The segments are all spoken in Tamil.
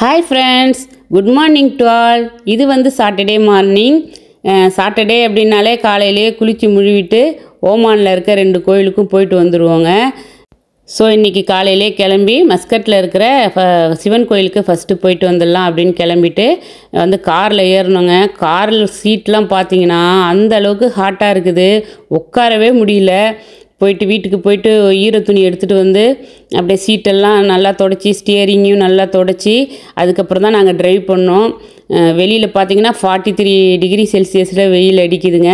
Hi friends, good morning to all. இது வந்து Saturday morning. Saturday அப்படினாலே காலையிலேயே குளிச்சு முழுவிட்டு ஓமான்ல இருக்க ரெண்டு கோயிலுக்கும் போயிட்டு வந்துருவோங்க. ஸோ இன்றைக்கி காலையிலே கிளம்பி மஸ்கட்டில் இருக்கிற சிவன் கோயிலுக்கு ஃபஸ்ட்டு போயிட்டு வந்துடலாம் அப்படின்னு கிளம்பிட்டு வந்து காரில் ஏறணுங்க. காரில் சீட்லாம் பார்த்தீங்கன்னா அந்த அளவுக்கு ஹாட்டாக இருக்குது, உட்காரவே முடியல. போயிட்டு வீட்டுக்கு போயிட்டு ஈர துணி எடுத்துகிட்டு வந்து அப்படியே சீட்டெல்லாம் நல்லா தொடச்சி ஸ்டியரிங்கையும் நல்லா தொடச்சி அதுக்கப்புறம் தான் நாங்கள் ட்ரைவ் பண்ணோம். வெளியில் பார்த்தீங்கன்னா 43 டிகிரி செல்சியஸில் வெயில் அடிக்குதுங்க.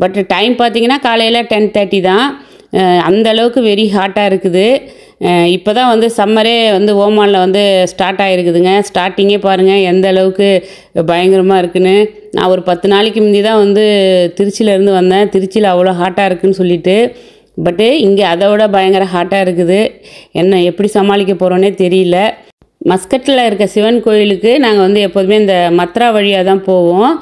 பட் டைம் பார்த்தீங்கன்னா காலையில் 10:30 தான். அந்த அளவுக்கு வெரி ஹாட்டாக இருக்குது. இப்போ தான் வந்து சம்மரே வந்து ஓமானில் வந்து ஸ்டார்ட் ஆகிருக்குதுங்க. ஸ்டார்டிங்கே பாருங்கள் எந்த அளவுக்கு பயங்கரமாக இருக்குன்னு. நான் ஒரு 10 நாளைக்கு முந்தி தான் வந்து திருச்சியிலேருந்து வந்தேன். திருச்சியில் அவ்வளோ ஹாட்டாக இருக்குதுன்னு சொல்லிட்டு, பட்டு இங்கே அதை விட பயங்கர ஹாட்டாக இருக்குது. என்ன எப்படி சமாளிக்க போகிறோன்னே தெரியல. மஸ்கட்டில் இருக்க சிவன் கோயிலுக்கு நாங்கள் வந்து எப்போதுமே இந்த மத்ரா வழியாக தான் போவோம்.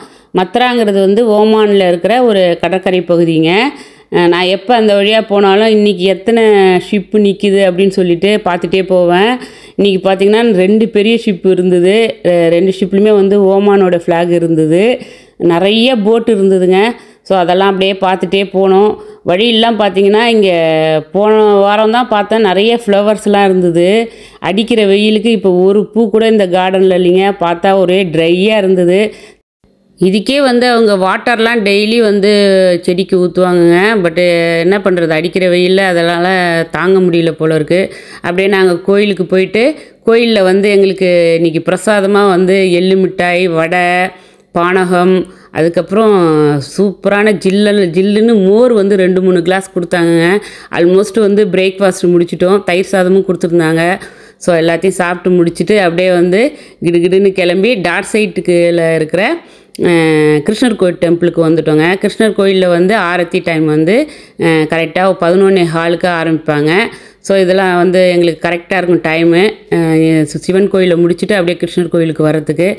மத்ராங்கிறது வந்து ஓமானில் இருக்கிற ஒரு கடற்கரை பகுதிங்க. நான் எப்போ அந்த வழியாக போனாலும் இன்றைக்கி எத்தனை ஷிப்பு நிற்கிது அப்படின்னு சொல்லிட்டு பார்த்துட்டே போவேன். இன்றைக்கி பார்த்திங்கன்னா 2 பெரிய ஷிப்பு இருந்தது. 2 ஷிப்லையுமே வந்து ஓமானோட ஃப்ளாக் இருந்தது. நிறைய போட்டு இருந்ததுங்க. ஸோ அதெல்லாம் அப்படியே பார்த்துட்டே போனோம். வழியெல்லாம் பார்த்திங்கன்னா இங்கே போன வாரம் தான் பார்த்தேன், நிறைய ஃப்ளவர்ஸ்லாம் இருந்தது. அடிக்கிற வெயிலுக்கு இப்போ ஒரு பூ கூட இந்த கார்டனில் இல்லைங்க. பார்த்தா ஒரே ட்ரையாக இருந்தது. இதுக்கே வந்து அவங்க வாட்டர்லாம் டெய்லி வந்து செடிக்கு ஊற்றுவாங்கங்க. பட்டு என்ன பண்ணுறது, அடிக்கிற வெயிலில் அதனால் தாங்க முடியல போல இருக்குது. அப்படியே நாங்கள் கோயிலுக்கு போயிட்டு கோயிலில் வந்து எங்களுக்கு இன்றைக்கி பிரசாதமாக வந்து எள்ளு மிட்டாய், வடை, பானகம், அதுக்கப்புறம் சூப்பரான ஜில்லுன்னு மோர் வந்து 2-3 கிளாஸ் கொடுத்தாங்கங்க. ஆல்மோஸ்ட் வந்து பிரேக்ஃபாஸ்ட் முடிச்சிட்டோம். தயிர் சாதமும் கொடுத்துருந்தாங்க. ஸோ எல்லாத்தையும் சாப்பிட்டு முடிச்சுட்டு அப்படியே வந்து கிடுகிடுன்னு கிளம்பி டாட் சைட்டுக்குள்ள இருக்கிற கிருஷ்ணர் கோயில் டெம்பிளுக்கு வந்துட்டோங்க. கிருஷ்ணர் கோயிலில் வந்து ஆரத்தி டைம் வந்து கரெக்டாக 11:15 ஆரம்பிப்பாங்க. ஸோ இதெல்லாம் வந்து எங்களுக்கு கரெக்டாக இருக்கும் டைமு. சிவன் கோயிலை முடிச்சுட்டு அப்படியே கிருஷ்ணர் கோயிலுக்கு வர்றதுக்கு.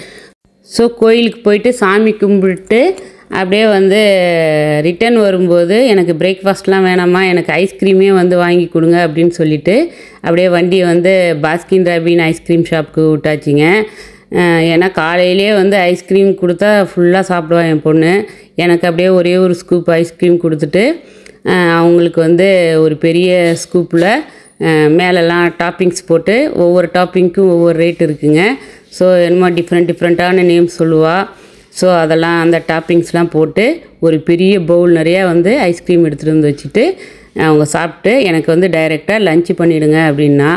ஸோ கோயிலுக்கு போயிட்டு சாமி கும்பிட்டு அப்படியே வந்து ரிட்டன் வரும்போது எனக்கு பிரேக்ஃபாஸ்ட்லாம் வேணாமா, எனக்கு ஐஸ்கிரீமே வந்து வாங்கி கொடுங்க அப்படின்னு சொல்லிவிட்டு அப்படியே வண்டியை வந்து பாஸ்கின் ராபின் ஐஸ்கிரீம் ஷாப்புக்கு விட்டாச்சிங்க. ஏன்னா காலையிலே வந்து ஐஸ்கிரீம் கொடுத்தா ஃபுல்லாக சாப்பிடுவான் என் பொண்ணு. எனக்கு அப்படியே ஒரே ஒரு ஸ்கூப் ஐஸ்கிரீம் கொடுத்துட்டு அவங்களுக்கு வந்து ஒரு பெரிய ஸ்கூப்பில் மேலெல்லாம் டாப்பிங்ஸ் போட்டு ஒவ்வொரு டாப்பிங்க்கும் ஒவ்வொரு ரேட் இருக்குங்க. ஸோ என்னமோ டிஃப்ரெண்ட்டான நேம் சொல்லுவாள். ஸோ அதெல்லாம் அந்த டாப்பிங்ஸ்லாம் போட்டு ஒரு பெரிய பவுல் நிறையா வந்து ஐஸ்கிரீம் எடுத்துகிட்டு வந்து வச்சுட்டு அவங்க சாப்பிட்டு எனக்கு வந்து டைரெக்டாக லஞ்சு பண்ணிவிடுங்க அப்படின்னா.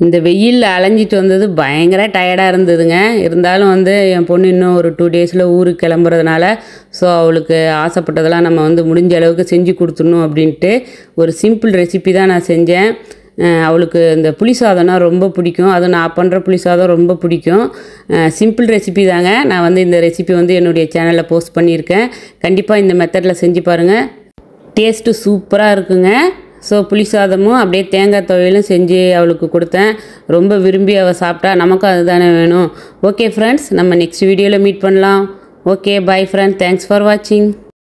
இந்த வெயிலில் அலைஞ்சிட்டு வந்தது பயங்கர டயர்டாக இருந்ததுங்க. இருந்தாலும் வந்து என் பொண்ணு இன்னும் ஒரு 2 டேஸில் ஊருக்கு கிளம்புறதுனால ஸோ அவளுக்கு ஆசைப்பட்டதெல்லாம் நம்ம வந்து முடிஞ்ச அளவுக்கு செஞ்சு கொடுத்துடணும் அப்படின்ட்டு ஒரு சிம்பிள் ரெசிபி தான் நான் செஞ்சேன். அவளுக்கு இந்த புளி சாதம்னா ரொம்ப பிடிக்கும். அதுவும் நான் பண்ணுற புளி சாதம் ரொம்ப பிடிக்கும். சிம்பிள் ரெசிபி தாங்க. நான் வந்து இந்த ரெசிபி வந்து என்னுடைய சேனலில் போஸ்ட் பண்ணியிருக்கேன். கண்டிப்பாக இந்த மெத்தடில் செஞ்சு பாருங்கள். டேஸ்ட்டு சூப்பராக இருக்குங்க. ஸோ புளி சாதமும் அப்படியே தேங்காய் துவையலும் செஞ்சு அவளுக்கு கொடுத்தேன். ரொம்ப விரும்பி அவள் சாப்பிட்டா. நமக்கும் அதுதானே வேணும். ஓகே ஃப்ரெண்ட்ஸ், நம்ம நெக்ஸ்ட் வீடியோவில் மீட் பண்ணலாம். Okay, bye friends, thanks for வாட்சிங்.